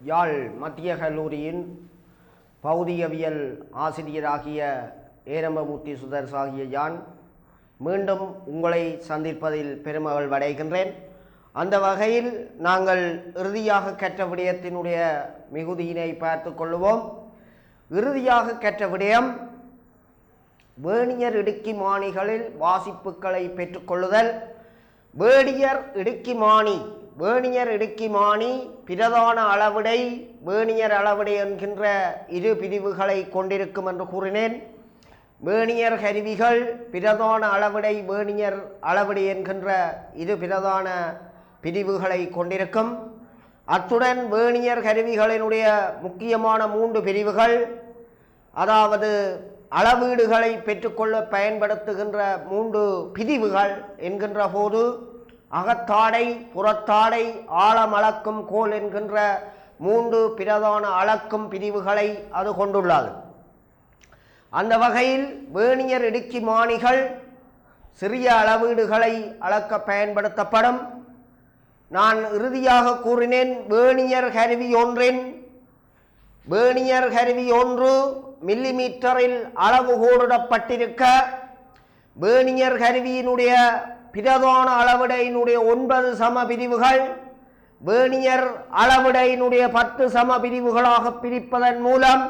யாழ் மத்திய கல்லூரியின் பௌதிகவியல் ஆசிரியராகிய ஏரம்பமூர்த்தி சுதர்ஸ் ஆகிய யான் மீண்டும் உங்களை சந்திப்பதில் பெருமகிழ்வடைகின்றேன். அந்த வகையில் நாங்கள் இறுதியாக கற்ற விடயத்தினுடைய மிகுதியினை பார்த்து கொள்வோம். இறுதியாக கற்ற விடயம் வேணியர் இடுக்கிமானிகளில் வாசிப்புகளை பெற்றுக்கொள்ளுதல். வேணியர் இடுக்கிமானி பிரதான அளவிடை, வேணியர் அளவிடை என்கின்ற இரு பிரிவுகளை கொண்டிருக்கும் என்று கூறினேன். வேணியர் கருவிகள் பிரதான அளவிடை, வேணியர் அளவிடை என்கின்ற இரு பிரதான பிரிவுகளை கொண்டிருக்கும். அத்துடன் வேணியர் கருவிகளினுடைய முக்கியமான 3 பிரிவுகள், அதாவது அளவீடுகளை பெற்றுக்கொள்ள பயன்படுத்துகின்ற 3 பிரிவுகள் என்கின்ற போது அகத்தாடை, புறத்தாடை, ஆழம் அளக்கும் கோல் என்கின்ற 3 பிரதான அளக்கும் பிரிவுகளை அது கொண்டுள்ளது. அந்த வகையில் வேணியர் இடுக்கிமானிகள் சிறிய அளவீடுகளை அளக்க பயன்படுத்தப்படும். நான் இறுதியாக கூறினேன், வேணியர் கருவி ஒன்று மில்லிமீட்டரில் அளவுகோலிடப்பட்டிருக்க, வேணியர் கருவியினுடைய பிரதான அளவிடையினுடைய 9 சம பிரிவுகள் வேணியர் அளவிடையினுடைய 10 சம பிரிவுகளாக பிரிப்பதன் மூலம்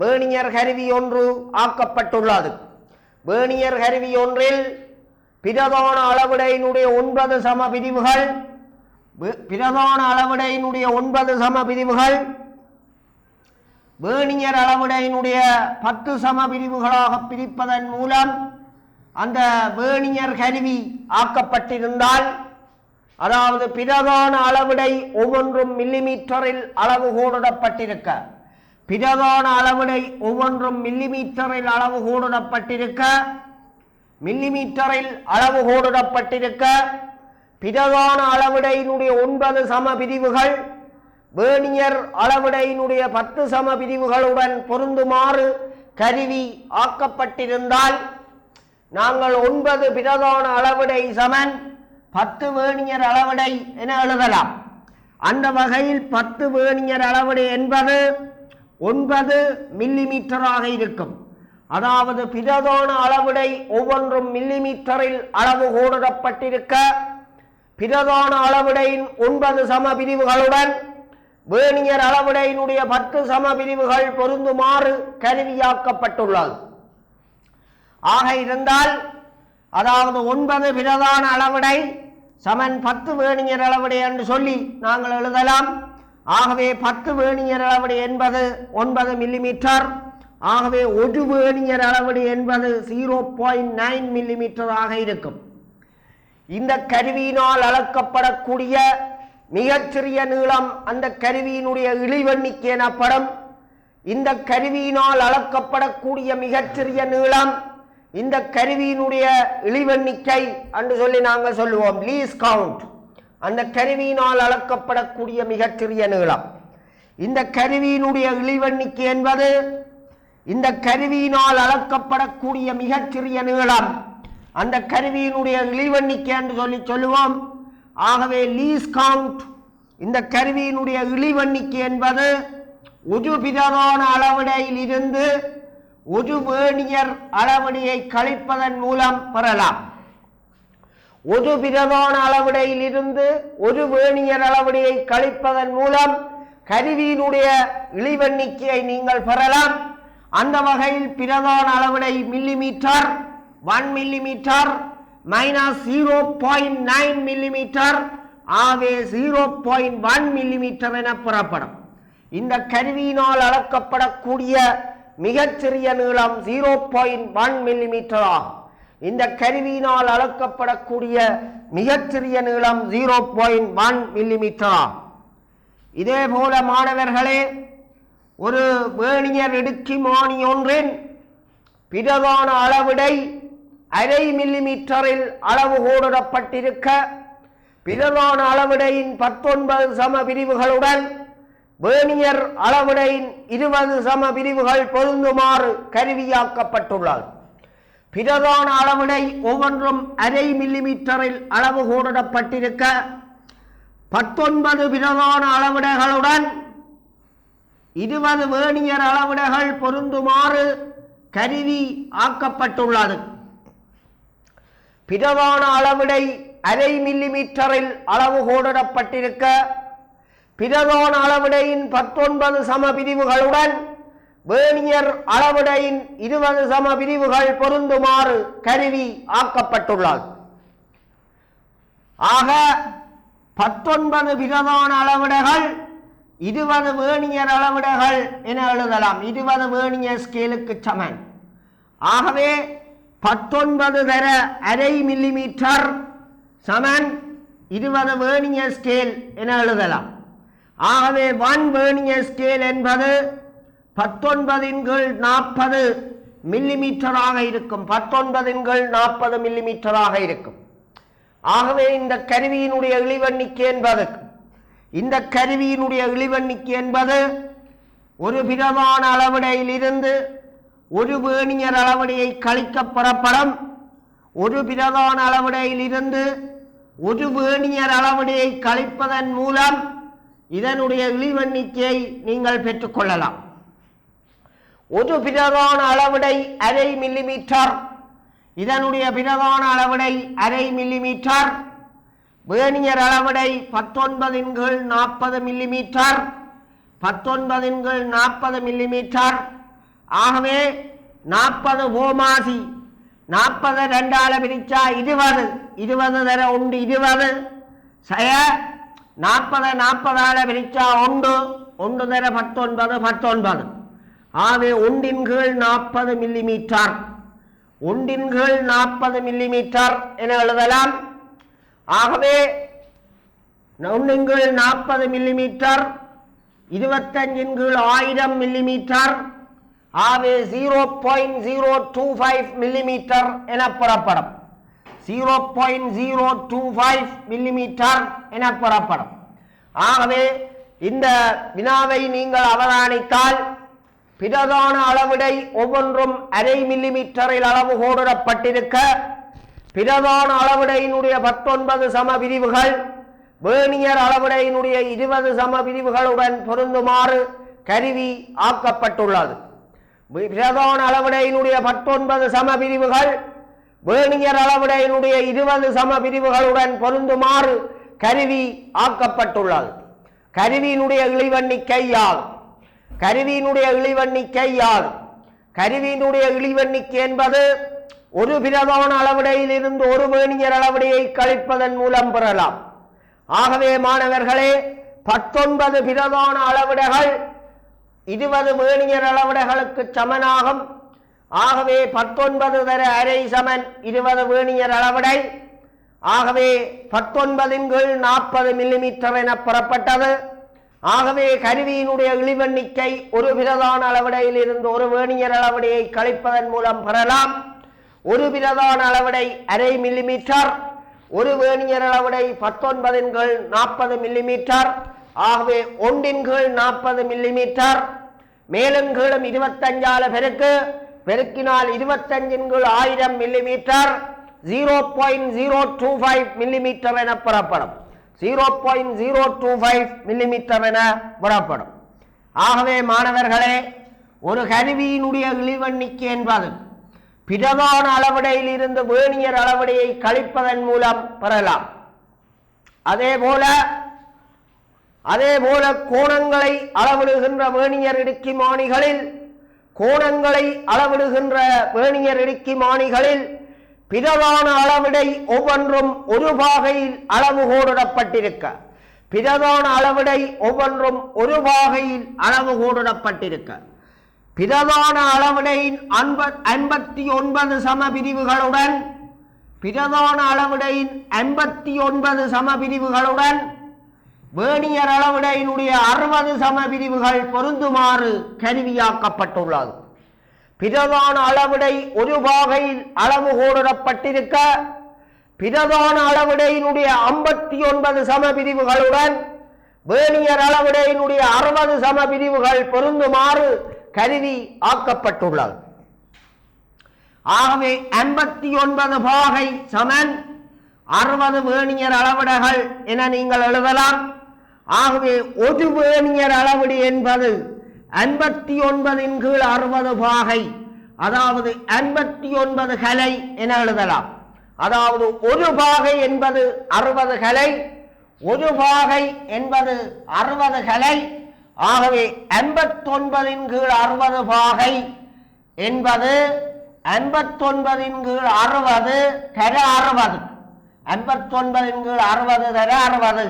வேணியர் கருவி ஒன்று ஆக்கப்பட்டுள்ளது. வேணியர் கருவி ஒன்றில் பிரதான அளவிடையினுடைய 9 சம பிரிவுகள், பிரதான அளவிடையினுடைய 9 சம பிரிவுகள் வேணியர் அளவிடையினுடைய 10 சம பிரிவுகளாக பிரிப்பதன் மூலம் அந்த வேணியர் கருவி ஆக்கப்பட்டிருந்தால், அதாவது பிரதான அளவிடை ஒவ்வொன்றும் மில்லிமீட்டரில் அளவுகோலிடப்பட்டிருக்க, பிரதான அளவிடை ஒவ்வொன்றும் மில்லிமீட்டரில் அளவுகோலிடப்பட்டிருக்க, பிரதான அளவிடையினுடைய 9 சம பிரிவுகள் வேணியர் அளவிடையினுடைய 10 சம பிரிவுகளுடன் பொருந்துமாறு கருவி ஆக்கப்பட்டிருந்தால், நாங்கள் 9 பிரதான அளவிடை சமன் 10 வேணியர் அளவிடை என எழுதலாம். அந்த வகையில் 10 வேணியர் அளவிடை என்பது 9 மில்லிமீட்டராக இருக்கும். அதாவது பிரதான அளவிடை ஒவ்வொன்றும் மில்லிமீட்டரில் அளவுகோலிடப்பட்டிருக்க, பிரதான அளவிடையின் 9 சம பிரிவுகளுடன் வேணியர் அளவிடையினுடைய 10 சம பிரிவுகள் பொருந்துமாறு கருவியாக்கப்பட்டுள்ளது. ஆக இருந்தால், அதாவது 9 பிரதான அளவிடை சமன் 10 வேணியர் அளவிடை என்று சொல்லி நாங்கள் எழுதலாம். ஆகவே 10 வேணியர் அளவிடை என்பது 9 மில்லிமீட்டர். ஆகவே 1 வேணியர் அளவிடை என்பது 0.9 மில்லிமீட்டர் ஆக இருக்கும். இந்த கருவியினால் அளக்கப்படக்கூடிய மிகச்சிறிய நீளம் அந்த கருவியினுடைய இழிவெண்ணிக்கை எனப்படும். இந்த கருவியினால் அளக்கப்படக்கூடிய மிகச்சிறிய நீளம் இந்த கருவியினுடைய இழிவெண்ணிக்கை என்று சொல்லி நாங்கள் சொல்லுவோம், லீஸ் கவுண்ட். அந்த கருவியினால் அளக்கப்படக்கூடிய மிகச்சிறிய நீளம் இந்த கருவியினுடைய இழிவெண்ணிக்கை என்பது இந்த கருவியினால் அளக்கப்படக்கூடிய மிகச்சிறிய நீளம் அந்த கருவியினுடைய இழிவெண்ணிக்கை என்று சொல்லி சொல்லுவோம். ஆகவே லீஸ் கவுண்ட், இந்த கருவியினுடைய இழிவெண்ணிக்கை என்பது ஒரு பிரதான அளவிடையில் இருந்து ஒரு வேணியர் அளவிடையை கழிப்பதன் மூலம் பெறலாம். ஒரு பிரதான அளவிடையில் இருந்து ஒரு வேணியர் அளவிடையை கழிப்பதன் மூலம் கருவியினுடைய இழிவெண்ணிக்கையை நீங்கள் பெறலாம். அந்த வகையில் பிரதான அளவிடை மில்லிமீட்டர், 1 மில்லிமீட்டர் மைனஸ் 0.9 மில்லிமீட்டர், ஆகவே 0.1 மில்லிமீட்டர் என பெறப்படும். இந்த கருவியினால் அளக்கப்படக்கூடிய மிகச்சிறிய நீளம் 0.1 மில்லிமீட்டர் ஆகும். இந்த கருவியினால் அளக்கப்படக்கூடிய மிகச்சிறிய நீளம் 0.1 மில்லிமீட்டர் ஆகும். இதே போல மாணவர்களே, ஒரு வேணியர் இடுக்கிமானி ஒன்றின் பிரதான அளவிடை 1/2 மில்லிமீட்டரில் அளவுகோலிடப்பட்டிருக்க, பிரதான அளவிடையின் 19 சம பிரிவுகளுடன் வேணியர் அளவிடையின் 20 சம பிரிவுகள் பொருந்துமாறு கருவியாக்கப்பட்டுள்ளது. பிரதான அளவிடை ஒவ்வொன்றும் 1/2 மில்லிமீட்டரில் அளவுகோலிடப்பட்டிருக்க, 19 பிரதான அளவிடைகளுடன் 20 வேணியர் அளவிடைகள் பொருந்துமாறு கருவி ஆக்கப்பட்டுள்ளது. பிரதான அளவிடை அரை மில்லிமீட்டரில் அளவுகோலிடப்பட்டிருக்க பிரதான அளவிடையின் 19 சம பிரிவுகளுடன் வேணியர் அளவிடையின் 20 சம பிரிவுகள் பொருந்துமாறு கருவி ஆக்கப்பட்டுள்ளது. ஆக 19 பிரதான அளவிடைகள் 20 வேணியர் அளவிடைகள் என எழுதலாம். 20 வேணியர் ஸ்கேலுக்கு சமன். ஆகவே 19 தர அரை மில்லிமீட்டர் சமன் 20 வேணியர் ஸ்கேல் என எழுதலாம். ஆகவே 1 வேணியர் ஸ்கேல் என்பது 19/40 மில்லிமீட்டராக இருக்கும். 19/40 மில்லிமீட்டராக இருக்கும். ஆகவே இந்த கருவியினுடைய இழிவெண்ணிக்கை என்பது ஒரு பிரதான அளவிடையில் இருந்து ஒரு வேணியர் அளவிடையை கழிக்க பெறப்படும். ஒரு பிரதான அளவிடையில் இருந்து ஒரு வேணியர் அளவிடையை கழிப்பதன் மூலம் இதனுடைய இழிவெண்ணிக்கையை நீங்கள் பெற்றுக்கொள்ளலாம். ஒரு பிரதான அளவிடை அரை மில்லிமீட்டர். இதனுடைய பிரதான அளவிடை அரை மில்லிமீட்டர். வேணியர் அளவிடை 19/40 மில்லிமீட்டர். 19/40 மில்லிமீட்டர். ஆகவே 40 போமாசி 40 2ஆல பிரிச்சா 20. 20 தர 1 20 சய 40 40ஆல பிரிச்சா 1 1 தர 19 19. ஆகவே 1/40 மில்லிமீட்டர். 1/40 மில்லிமீட்டர் என எழுதலாம். ஆகவே 1/40 மில்லிமீட்டர் 25/1000 மில்லிமீட்டர். ஆகவே 0.025 மில்லிமீட்டர் என பெறப்படும். 0.025 மில்லிமீட்டர் என பெறப்படும். ஆகவே இந்த வினாவை நீங்கள் அவதானித்தால் பிரதான அளவிடை ஒவ்வொன்றும் அரை மில்லிமீட்டரில் அளவுகோலிடப்பட்டிருக்க பிரதான அளவிடையினுடைய 19 சம பிரிவுகள் வேணியர் அளவிடையினுடைய 20 சம பிரிவுகளுடன் பொருந்துமாறு கருவி ஆக்கப்பட்டுள்ளது. பிரதான அளவிடையினுடைய 19 சம பிரிவுகள் வேணியர் அளவிடையினுடைய 20 சம பிரிவுகளுடன் பொருந்துமாறு கருவி ஆக்கப்பட்டுள்ளது. கருவியினுடைய இழிவெண்ணிக்கை யாது? கருவியினுடைய இழிவெண்ணிக்கை என்பது ஒரு பிரதான அளவிடையில் இருந்து ஒரு வேணியர் அளவிடையை கழிப்பதன் மூலம் பெறலாம். ஆகவே மாணவர்களே 19 பிரதான அளவிடைகள் 20 வேணியர் அளவிடைகளுக்கு சமனாகும். ஆகவே 19 தர அரை சமன் 20 வேணியர் அளவிடை. ஆகவே 19/40 மில்லிமீட்டர் என பெறப்பட்டது. ஆகவே கருவியினுடைய இழிவெண்ணிக்கை ஒரு பிரதான அளவிடையில் இருந்து ஒரு வேணியர் அளவிடையை கழிப்பதன் மூலம் பெறலாம். ஒரு பிரதான அளவிடை அரை மில்லிமீட்டர். ஒரு வேணியர் அளவிடை 19/40 மில்லிமீட்டர். ஆகவே 1/40 மில்லிமீட்டர். மேலும் கீழும் 25ஆல பெருக்கினால் 25/1000 மில்லிமீட்டர். 0.025 மில்லிமீட்டர் என பெறப்படும். 0.025 மில்லிமீட்டர் என பெறப்படும். ஆகவே மாணவர்களே ஒரு கருவியினுடைய இழிவெண்ணிக்கை என்பது பிரதான அளவிடையில் இருந்து வேணியர் அளவிடையை கழிப்பதன் மூலம் பெறலாம். அதேபோல கோணங்களை அளவிடுகின்ற வேணியர் இடுக்கிமானிகளில் பிரதான அளவிடை ஒவ்வொன்றும் ஒரு பாகையில் அளவுகோலிடப்பட்டிருக்க பிரதான அளவிடையின் 59 சம பிரிவுகளுடன் வேணியர் அளவிடையினுடைய 60 சம பிரிவுகள் பொருந்துமாறு கருவியாக்கப்பட்டுள்ளது. பிரதான அளவிடை ஒரு பாகையில் அளவுகோலிடப்பட்டிருக்க பிரதான அளவிடையினுடைய 59 சம பிரிவுகளுடன் வேணியர் அளவிடையினுடைய 60 சம பிரிவுகள் பொருந்துமாறு கருவி ஆக்கப்பட்டுள்ளது. ஆகவே 59 பாகை சமன் 60 வேணியர் அளவிடைகள் என நீங்கள் எழுதலாம். ஆகவே ஒரு வேணியர் அளவிடை என்பது 59 கீழ் 60 பாகை, அதாவது 59 கலை என எழுதலாம். அதாவது ஒரு பாகை என்பது 60 கலை, ஒரு பாகை என்பது 60 கலை. ஆகவே 59 கீழ் 60 பாகை என்பது 59 கீழ் 60 தர 60, 59 கீழ் 60 தர 60.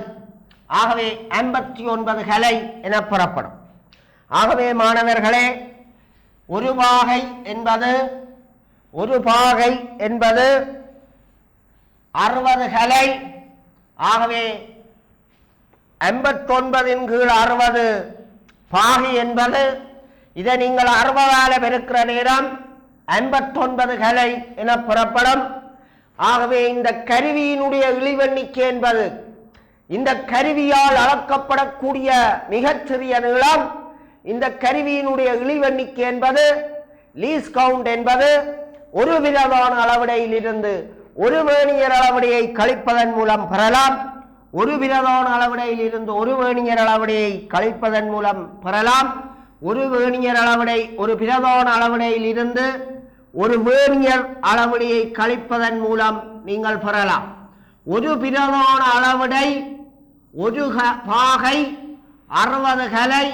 ஆகவே 59 கலை என புறப்படும். ஆகவே மாணவர்களே, ஒரு பாகை என்பது 60 கலை. ஆகவே 59 கீழ் 60 பாகை என்பது, இதை நீங்கள் 60ஆல் பெருக்கிற நேரம் 59 கலை என புறப்படும். ஆகவே இந்த கருவியினுடைய இழிவெண்ணிக்கை என்பது, இந்த கருவியால் அளக்கப்படக்கூடிய மிகச்சிறிய நீளம், இந்த கருவியினுடைய இழிவெண்ணிக்கை என்பது லீஸ்ட் கவுண்ட் என்பது ஒரு விரதான அளவிடையில் இருந்து ஒரு வேணியர் அளவிடையை கழிப்பதன் மூலம் பெறலாம். ஒரு விரதான அளவிடையில் இருந்து ஒரு வேணியர் அளவிடையை கழிப்பதன் மூலம் பெறலாம். ஒரு வேணியர் அளவிடை ஒரு பிரதான அளவிடையில் இருந்து ஒரு வேணியர் அளவிடையை கழிப்பதன் மூலம் நீங்கள் பெறலாம். ஒரு பிரதான அளவிடை ஒரு பாகை 60 கலை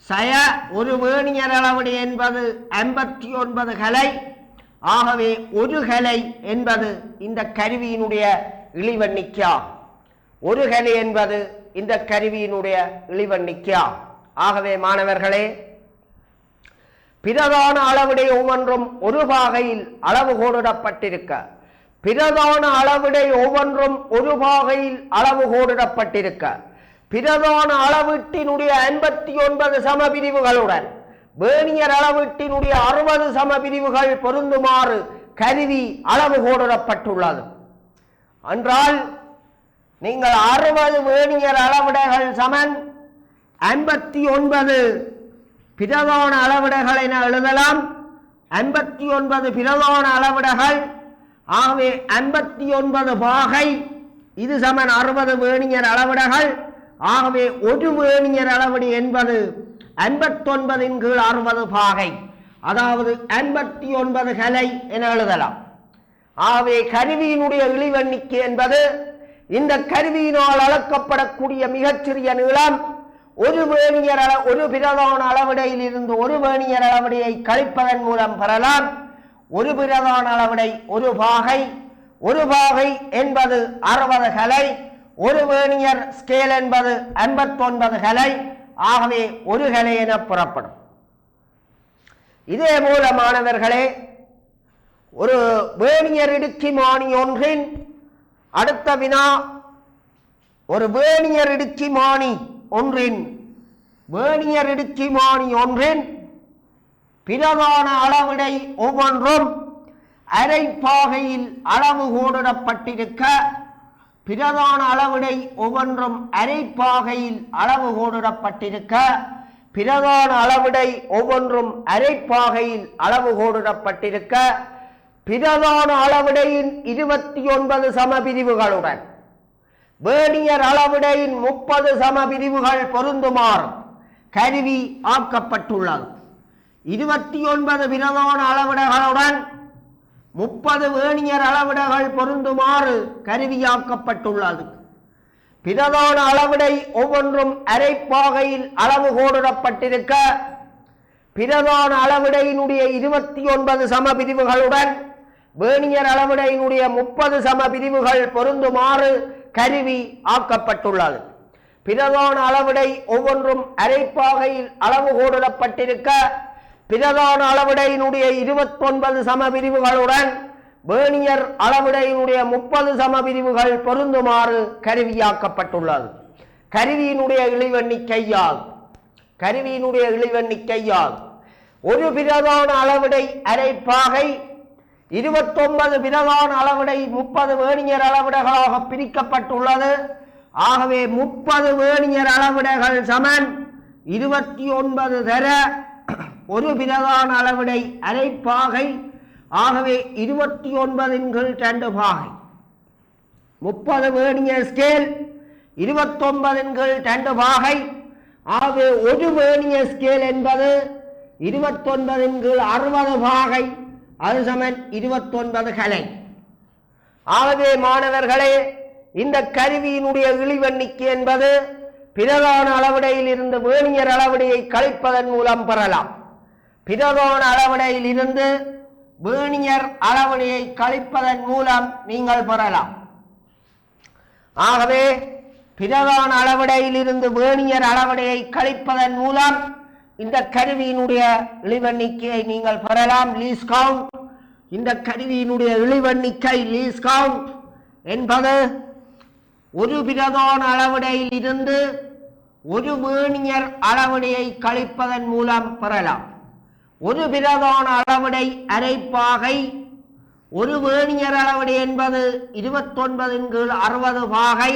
சய ஒரு வேணியர் அளவிடை என்பது 59 கலை. ஆகவே ஒரு கலை என்பது இந்த கருவியினுடைய இழிவெண்ணிக்கையாகும். ஒரு கலை என்பது இந்த கருவியினுடைய இழிவெண்ணிக்கையாகும். ஆகவே மாணவர்களே, பிரதான அளவிடை ஒவ்வொன்றும் ஒரு பாகையில் அளவு கோடிடப்பட்டிருக்க, பிரதான அளவிடை ஒவ்வொன்றும் ஒரு பாகையில் அளவு கோடிடப்பட்டிருக்க, பிரதான அளவீட்டினுடைய 59 சமபிரிவுகளுடன் வேணியர் அளவீட்டினுடைய 60 சமபிரிவுகள் பொருந்துமாறு கருவி அளவு கோடிடப்பட்டுள்ளது என்றால், நீங்கள் 60 வேணியர் அளவிடைகள் சமன் 59 பிரதான அளவிடைகள் என எழுதலாம். 59 பிரதான அளவிடைகள். ஆகவே 59 பாகை, இது சமன் 60 வேணியர் அளவிடைகள். ஆகவே ஒரு வேணியர் அளவிடை என்பது 59 கீழ் 60 பாகை, அதாவது 59 கலை என எழுதலாம். ஆகவே கருவியினுடைய இழிவெண்ணிக்கை என்பது இந்த கருவியினால் அளக்கப்படக்கூடிய மிகச்சிறிய நீளம் ஒரு வேணியர் ஒரு பிரதான அளவிடையில் இருந்து ஒரு வேணியர் அளவிடையை கழிப்பதன் மூலம் பெறலாம். ஒரு பிரதான அளவிடை ஒரு பாகை, ஒரு பாகை என்பது 60 கலை, ஒரு வேணியர் ஸ்கேல் என்பது 59 கலை. ஆகவே ஒரு கலை என புறப்படும். இதே போல மாணவர்களே, ஒரு வேணியர் இடுக்கிமானி ஒன்றின் அடுத்த வினா, ஒரு வேணியர் இடுக்கிமானி ஒன்றின் பிரதான அளவிடை ஒவ்வொன்றும் அரைப்பாகையில் அளவு கோடிடப்பட்டிருக்க, பிரதான அளவிடை ஒவ்வொன்றும் அரைப்பாகையில் அளவு கோடிடப்பட்டிருக்க, பிரதான அளவிடை ஒவ்வொன்றும் அரைப்பாகையில் அளவு கோடிடப்பட்டிருக்க, பிரதான அளவிடையின் 29 சமபிரிவுகளுடன் வேணியர் அளவிடையின் 30 சமபிரிவுகள் பொருந்துமாறு கருவி ஆக்கப்பட்டுள்ளது. 29 பிரதான அளவிடைகளுடன் 30 வேணியர் அளவிடைகள் பொருந்துமாறு கருவியாக்கப்பட்டுள்ளது. பிரதான அளவிடை ஒவ்வொன்றும் அரைப்பாகையில் அளவு கோடிடப்பட்டிருக்க, பிரதான அளவிடையினுடைய 29 சமபிரிவுகளுடன் வேணியர் அளவிடையினுடைய 30 சமபிரிவுகள் பொருந்துமாறு கருவி ஆக்கப்பட்டுள்ளது. பிரதான அளவிடை ஒவ்வொன்றும் அரைப்பாகையில் அளவு கோடிடப்பட்டிருக்க, பிரதான அளவிடையினுடைய 29 சமபிரிவுகளுடன் வேணியர் அளவிடையினுடைய 30 சமபிரிவுகள் பொருந்துமாறு கருவியாக்கப்பட்டுள்ளது. கருவியினுடைய இழிவெண்ணிக்கையால் ஒரு பிரதான அளவிடை அரைப்பாகை 29 பிரதான அளவிடை 30 வேணியர் அளவிடைகளாக பிரிக்கப்பட்டுள்ளது. ஆகவே 30 வேணியர் அளவிடைகள் சமன் 29 தர ஒரு பிரதான அளவிடை அரைப்பாகை. ஆகவே 29 கீழ் 2 பாகை. 30 வேணியர் ஸ்கேல் 29 கீழ் 2 பாகை. ஆகவே ஒரு வேர்னியர் ஸ்கேல் என்பது 29/60 பாகை, அது சமன் 29 கலை. ஆகவே மாணவர்களே, இந்த கருவியினுடைய இழிவெண்ணிக்கை என்பது பிரதான அளவிடையில் இருந்து வேர்னியர் அளவிடையை கழிப்பதன் மூலம் பெறலாம். பிரதான அளவிடையில் இருந்து வேர்னியர் அளவிடையை கழிப்பதன் மூலம் நீங்கள் பெறலாம். ஆகவே பிரதான அளவிடையில் இருந்து வேர்னியர் அளவிடையை கழிப்பதன் மூலம் இந்த கருவியினுடைய இழிவெண்ணிக்கையை நீங்கள் பெறலாம். Least count. இந்த கருவியினுடைய இழிவெண்ணிக்கை லீஸ்ட் கவுண்ட் என்பது ஒரு பிரதான அளவிடையில் இருந்து ஒரு வேர்னியர் அளவிடையை கழிப்பதன் மூலம் பெறலாம். ஒரு பிரதான அளவிடை அரைப்பாகை, ஒரு வேர்னியர் அளவிடை என்பது 29/60 பாகை.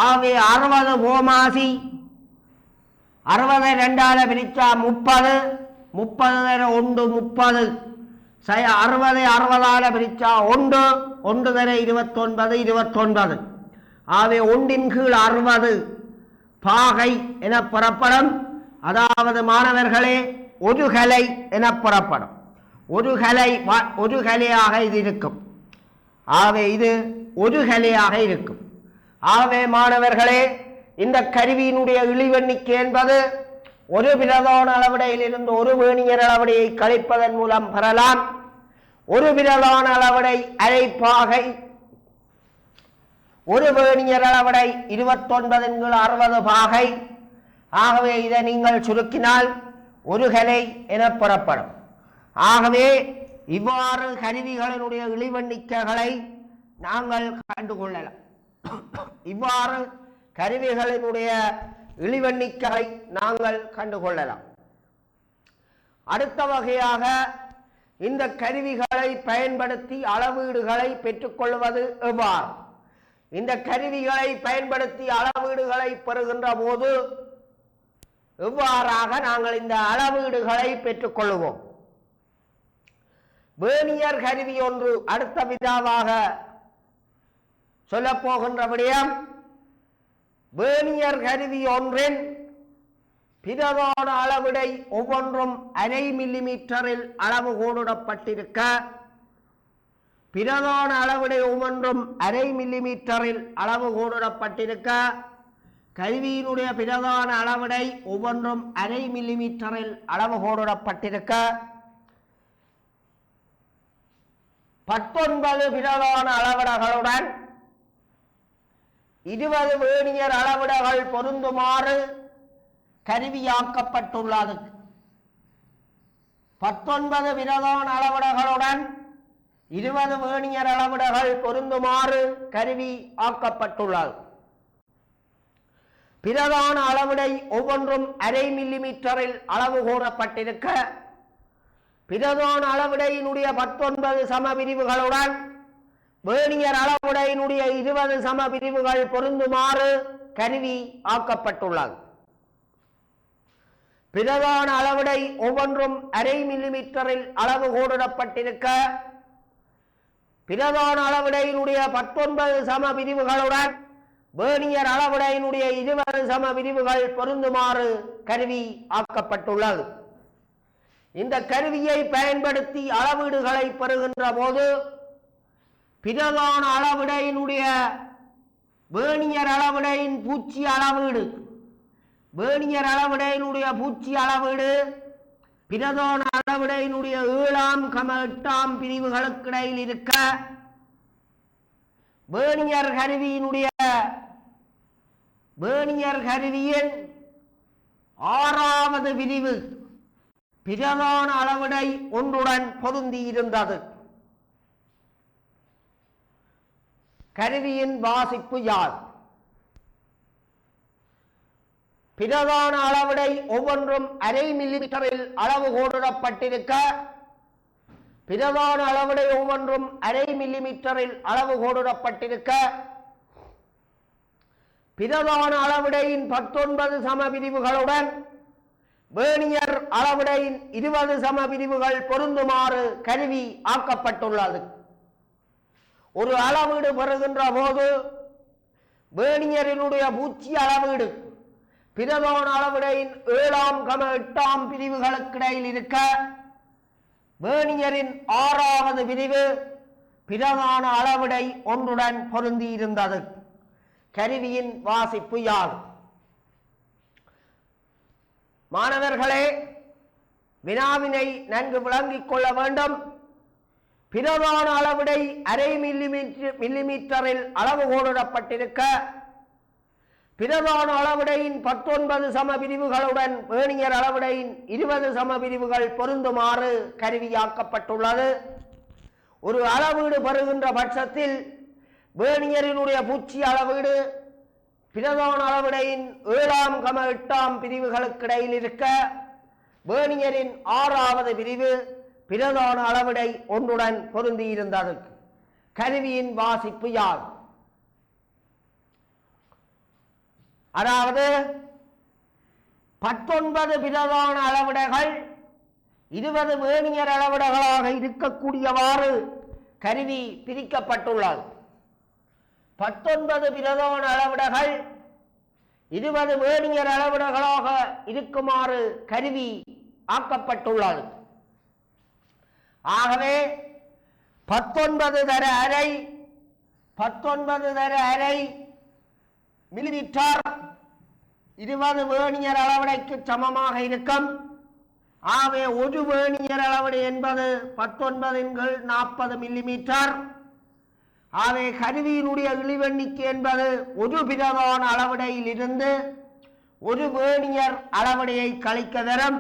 ஆகவே 60 ஓமாசி, 60 2ஆல பிரிச்சா 30, 30 1 30, 60 60ஆல பிரிச்சா 1, 1 29 29. ஆகவே 1/60 பாகை என புறப்படும். அதாவது மாணவர்களே, ஒரு கலை என புறப்படும். ஒரு கலையாக இது இருக்கும். ஆகவே இது ஒரு கலையாக இருக்கும். ஆகவே மாணவர்களே, இந்த கருவியினுடைய இழிவெண்ணிக்கை என்பது ஒரு பிரதான அளவிடையில் இருந்து ஒரு வேர்னியர் அளவிடையை கழிப்பதன் மூலம் பெறலாம். ஒரு பிரதான அளவிடை அரைப்பாகை, ஒரு வேர்னியர் அளவிடை 29/60 பாகை. ஆகவே இதை நீங்கள் சுருக்கினால் ஒரு கலை என புறப்படும். ஆகவே இவ்வாறு கருவிகளினுடைய இழிவெண்ணிக்கைகளை நாங்கள் கண்டுகொள்ளலாம். இவ்வாறு கருவிகளினுடைய இழிவெண்ணிக்கைகளை நாங்கள் கண்டுகொள்ளலாம். அடுத்த வகையாக இந்த கருவிகளை பயன்படுத்தி அளவீடுகளை பெற்றுக்கொள்வது எவ்வாறு? இந்த கருவிகளை பயன்படுத்தி அளவீடுகளை பெறுகின்ற போது எவ்வாறாக நாங்கள் இந்த அளவீடுகளை பெற்றுக்கொள்வோம்? வேர்னியர் கருவி ஒன்று அடுத்த விதாவாக சொல்லப்போகின்ற விடயம், வேர்னியர் கருவி ஒன்றின் பிரதான அளவிடை ஒவ்வொன்றும் 1/2 மில்லிமீட்டரில் அளவு கோடிடப்பட்டிருக்க, பிரதான அளவிடை ஒவ்வொன்றும் 1/2 மில்லிமீட்டரில் அளவு கோடிடப்பட்டிருக்க, கருவியினுடைய பிரதான அளவிடை ஒவ்வொன்றும் 1/2 மில்லிமீட்டரில் அளவு கோடிடப்பட்டிருக்க, 19 பிரதான அளவிடங்களுடன் 20 வேர்னியர் அளவிடங்கள் பொருந்துமாறு கருவியாக்கப்பட்டுள்ளது. 19 பிரதான அளவிடங்களுடன் 20 வேர்னியர் அளவிடங்கள் பொருந்துமாறு கருவி ஆக்கப்பட்டுள்ளது. பிரதான அளவிடை ஒவ்வொன்றும் 1/2 மில்லிமீட்டரில் அளவு கூறப்பட்டிருக்க, பிரதான அளவிடையினுடைய 19 சம பிரிவுகளுடன் வேர்னியர் அளவுடையினுடைய 20 சம பிரிவுகள் பொருந்துமாறு கருவி ஆக்கப்பட்டுள்ளது. பிரதான அளவிடை ஒவ்வொன்றும் 1/2 மில்லிமீட்டரில் அளவு கோடிடப்பட்டிருக்க, பிரதான அளவிடையினுடைய 19 சம பிரிவுகளுடன் வேர்னியர் அளவுடையினுடைய 20 சம பிரிவுகள் பொருந்துமாறு கருவி ஆக்கப்பட்டுள்ளது. இந்த கருவியை பயன்படுத்தி அளவீடுகளை பெறுகின்ற போது பிரதான அளவிடையினுடைய வேர்னியர் அளவிடையின் பூச்சி அளவீடு, வேர்னியர் அளவிடையினுடைய பூச்சி அளவீடு பிரதான அளவிடையினுடைய 7ஆம், 8ஆம் பிரிவுகளுக்கு இடையில் இருக்க, வேர்னியர் கருவியின் 6வது பிரிவு பிரதான அளவிடை ஒன்றுடன் பொருந்தி இருந்தது. கருவியின் வாசிப்பு யார்? பிரதான அளவிடை ஒவ்வொன்றும் 1/2 மில்லிமீட்டரில் அளவு கோடிடப்பட்டிருக்க, பிரதான அளவிடை ஒவ்வொன்றும் 1/2 மில்லிமீட்டரில் அளவு கோடிடப்பட்டிருக்க, பிரதான அளவிடையின் 19 சம பிரிவுகளுடன் வேர்னியர் அளவிடையின் 20 சம பிரிவுகள் பொருந்துமாறு கருவி ஆக்கப்பட்டுள்ளது. ஒரு அளவீடு பெறுகின்ற போது வேர்னியரினுடைய பூச்சி அளவீடு பிரதான அளவிடையின் 7ஆம், 8ஆம் பிரிவுகளுக்கிடையில் இருக்க வேர்னியரின் 6வது பிரிவு பிரதான அளவிடை ஒன்றுடன் பொருந்தியிருந்தது. கருவியின் வாசிப்பு யாது? மாணவர்களே, வினாவினை நன்கு விளங்கிக் கொள்ள வேண்டும். பிரதான அளவிடை அரை மில்லிமீட்டரில் அளவுகோலிடப்பட்டிருக்க பிரதான அளவிடையின் 19 சம பிரிவுகளுடன் வேர்னியர் அளவிடையின் 20 சம பிரிவுகள் பொருந்துமாறு கருவியாக்கப்பட்டுள்ளது. ஒரு அளவீடு பெறுகின்ற பட்சத்தில் வேர்னியரினுடைய பூச்சி அளவீடு பிரதான அளவிடையின் 7ஆம், 8ஆம் பிரிவுகளுக்கிடையில் இருக்க வேர்னியரின் 6வது பிரிவு பிரதான அளவிடை ஒன்றுடன் பொருந்தியிருந்தது. கருவியின் வாசிப்பு யாது? அதாவது 19 பிரதான அளவிடைகள் 20 வேர்னியர் அளவிடைகளாக இருக்கக்கூடியவாறு கருவி பிரிக்கப்பட்டுள்ளது. 19 பிரதான அளவிடைகள் 20 வேர்னியர் அளவிடைகளாக இருக்குமாறு கருவி ஆக்கப்பட்டுள்ளது. ஆகவே 19 தர அரை மில்லிமீட்டர் 20 வேர்னியர் அளவிடைக்கு சமமாக இருக்கும். ஆகவே ஒரு வேர்னியர் அளவிடை என்பது 19/40 மில்லிமீட்டர். ஆகவே கருவியினுடைய இழிவெண்ணிக்கை என்பது ஒரு பிரதான அளவிடையில் இருந்து ஒரு வேர்னியர் அளவிடையை கழிக்க தரும்.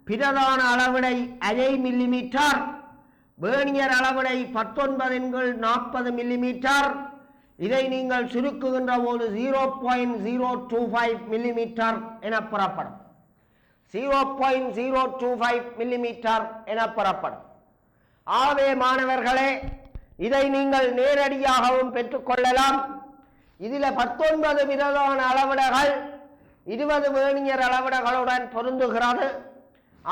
பிரதான அளவிடை அரை மில்லிமீட்டர், வேர்னியர் அளவிடை 19/40 மில்லிமீட்டர். இதை நீங்கள் சுருக்குகின்ற போது 0.025 மில்லிமீட்டர் என பெறப்படும். 0.025 மில்லிமீட்டர் என பெறப்படும். ஆகவே மாணவர்களே, இதை நீங்கள் நேரடியாகவும் பெற்றுக்கொள்ளலாம். இதில் 19 பிரதான அளவிடைகள் 20 வேர்னியர் அளவிடைகளுடன் பொருந்துகிறது.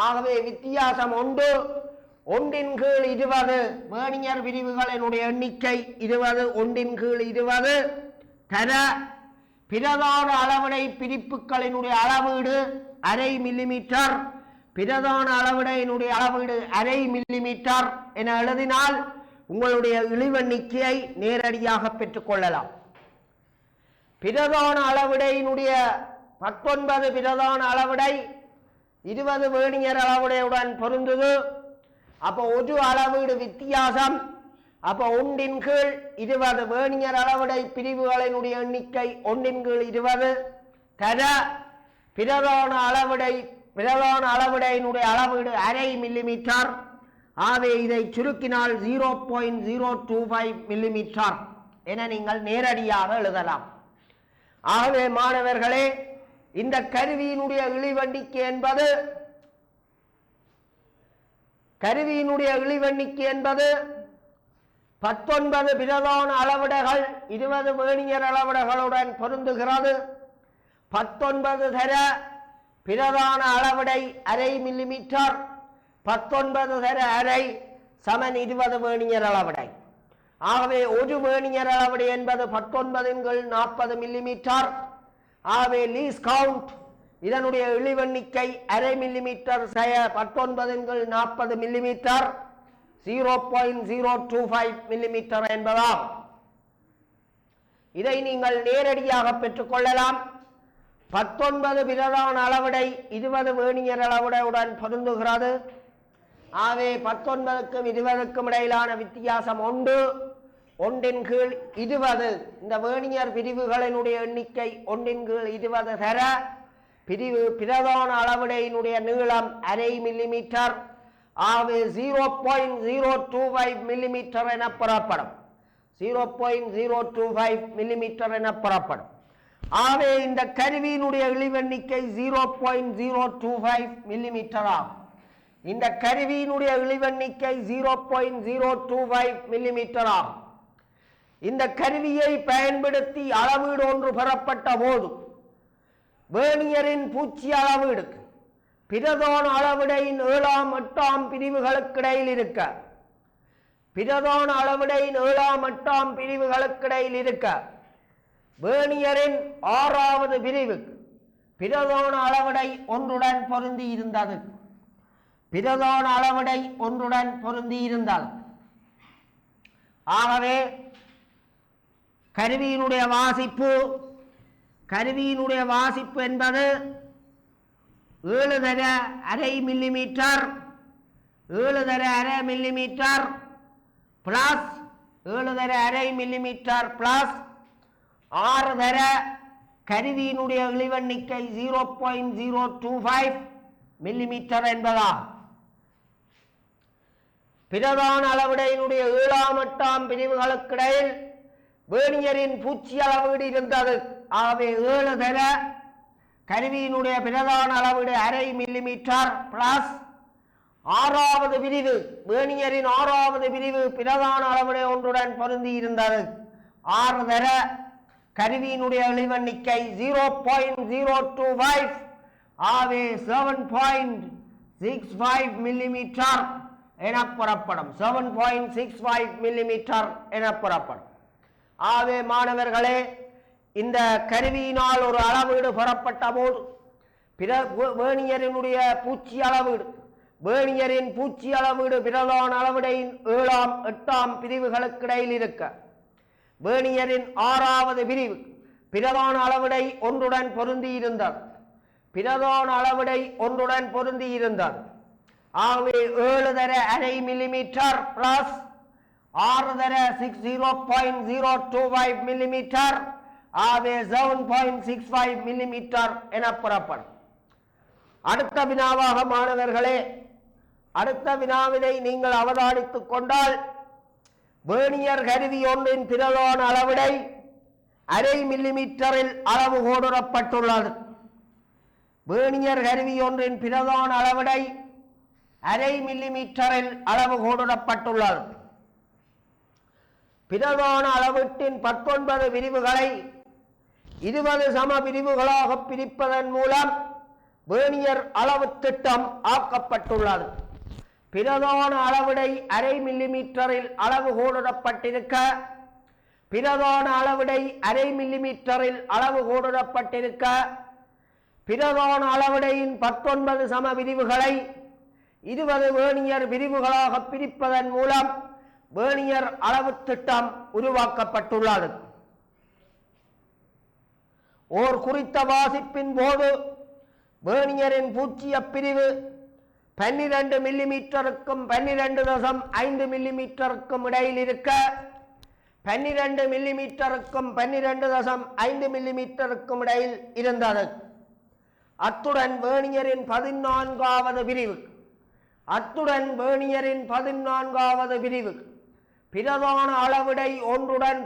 ஆகவே வித்தியாசம் 1/20 வேர்னியர் பிரிவுகளினுடைய எண்ணிக்கை 20, 1/20 தர பிரதான அளவிடை பிரிப்புகளினுடைய அளவீடு அரை மில்லிமீட்டர், பிரதான அளவிடையினுடைய அளவீடு அரை மில்லிமீட்டர் என எழுதினால் உங்களுடைய இழிவெண்ணிக்கையை நேரடியாக பெற்றுக்கொள்ளலாம். பிரதான அளவிடையினுடைய 19 பிரதான அளவிடை 20 வேர்னியர் அளவிடையுடன் பொருந்தது. அப்போ ஒரு அளவீடு வித்தியாசம். அப்போ 1/20 வேர்னியர் அளவிடை பிரிவுகளினுடைய எண்ணிக்கை 1/20 தர பிரதான அளவிடையினுடைய அளவீடு அரை மில்லிமீட்டர். ஆகவே இதை சுருக்கினால் 0.025 மில்லிமீட்டர் என நீங்கள் நேரடியாக எழுதலாம். ஆகவே மாணவர்களே, இந்த கருவியினுடைய இழிவெண்ணிக்கை என்பது 19 பிரதான அளவிடைகள் 20 வேர்னியர் அளவிடைகளுடன் பொருந்துகிறது. 19 தர பிரதான அளவிடை அரை மில்லிமீட்டர், 19 தர அரை சமன் 20 வேர்னியர் அளவிடை. ஆகவே ஒரு வேர்னியர் அளவிடை என்பது 19/40 மில்லிமீட்டர். ஆகவே லீஸ் கவுண்ட் இதனுடைய இழிவெண்ணிக்கை அரை மில்லிமீட்டர் 19/40 மில்லிமீட்டர் 0.025 மில்லிமீட்டர் என்பதாகும். இதை நீங்கள் நேரடியாக பெற்றுக்கொள்ளலாம். 19 பிரதான அளவிடை 20 வேர்னியர் அளவிடையுடன் பொருந்துகிறது. ஆகவே 19க்கும் 20க்கும் இடையிலான வித்தியாசம் 1/20. இந்த வேர்னியர் பிரிவுகளினுடைய எண்ணிக்கை 1/20 தர பிரதான அளவிடையினுடைய நீளம் அரை மில்லிமீட்டர். ஆகவே 0.025 மில்லிமீட்டர் என பெறப்படும். 0.025 மில்லிமீட்டர் என பெறப்படும். ஆகவே இந்த கருவியினுடைய இழிவெண்ணிக்கை 0.025 மில்லிமீட்டர் ஆகும். இந்த கருவியினுடைய இழிவெண்ணிக்கை 0.025 மில்லிமீட்டர் ஆகும். இந்த கருவியை பயன்படுத்தி அளவீடு ஒன்று பெறப்பட்ட போது வேர்னியரின் பூச்சி அளவீடுக்கு பிரதான அளவிடையின் 7ஆம் 8ஆம் பிரிவுகளுக்கிடையில் இருக்க பிரதான அளவிடையின் 7ஆம் 8ஆம் பிரிவுகளுக்கிடையில் இருக்க வேர்னியரின் 6வது பிரிவுக்கு பிரதான அளவிடை ஒன்றுடன் பொருந்தி இருந்தது. பிரதான அளவிடை ஒன்றுடன் பொருந்தி இருந்தது. ஆகவே கருவியினுடைய வாசிப்பு என்பது 7.5 millimetre 7.5 millimetre plus 7.5 millimetre plus 6 கருவியினுடைய இழிவெண்ணிக்கை 0.025 millimetre என்பதா. பிரதான அளவிடையினுடைய 7ஆம் 8ஆம் பிரிவுகளுக்கிடையில் வேர்னியரின் பூச்சி அளவீடு இருந்தது. ஆகவே 7 கருவியினுடைய பிரதான அளவீடு 0.5 மில்லிமீட்டர் பிளஸ் 6வது பிரிவு வேர்னியரின் 6வது பிரிவு பிரதான அளவிடை ஒன்றுடன் பொருந்தி இருந்தது. 6 கருவியினுடைய இழிவெண்ணிக்கை 0.025 ஆகவே 7.65 மில்லிமீட்டர் என புறப்படும். 7.65 மில்லிமீட்டர் என புறப்படும். ஆகவே மாணவர்களே, இந்த கருவியினால் ஒரு அளவீடு பெறப்பட்ட போது வேர்னியரினுடைய பூச்சி அளவீடு பிரதான அளவிடையின் 7ஆம் 8ஆம் பிரிவுகளுக்கிடையில் இருக்க வேர்னியரின் 6வது பிரிவு பிரதான அளவிடை ஒன்றுடன் பொருந்தி இருந்தது. ஆகவே 7.5 மில்லிமீட்டர் பிளஸ் 6 0.025 மில்லிமீட்டர் ஆகவே 7.65 மில்லிமீட்டர் என புறப்படும். அடுத்த வினாவாக மாணவர்களே, அடுத்த வினாவினை நீங்கள் அவதானித்துக் கொண்டால் வேர்னியர் கருவி ஒன்றின் பிரதான அளவிடை 0.5 மில்லிமீட்டரில் அளவு கோடுறப்பட்டுள்ளது. வேர்னியர் கருவி ஒன்றின் பிரதான அளவிடை 0.5 மில்லிமீட்டரில் அளவு கோடுறப்பட்டுள்ளது. பிரதான அளவீட்டின் 19 பிரிவுகளை 20 சம பிரிவுகளாக பிரிப்பதன் மூலம் வேர்னியர் அளவு திட்டம் ஆக்கப்பட்டுள்ளது. பிரதான அளவிடை 0.5 மில்லிமீட்டரில் அளவு கோடுறப்பட்டிருக்க பிரதான அளவிடையின் 19 சம பிரிவுகளை 20 வேர்னியர் பிரிவுகளாக பிரிப்பதன் மூலம் வேர்னியர் அளவு திட்டம் உருவாக்கப்பட்டுள்ளது. ஓர் குறித்த வாசிப்பின் போது வேர்னியரின் பூச்சிய பிரிவு 12 மில்லிமீட்டருக்கும் 12.5 மில்லிமீட்டருக்கும் இடையில் இருக்க 12 மில்லிமீட்டருக்கும் 12.5 மில்லிமீட்டருக்கும் இடையில் இருந்தது. அத்துடன் வேர்னியரின் 14வது பிரிவு பிரதான அளவிடை ஒன்றுடன்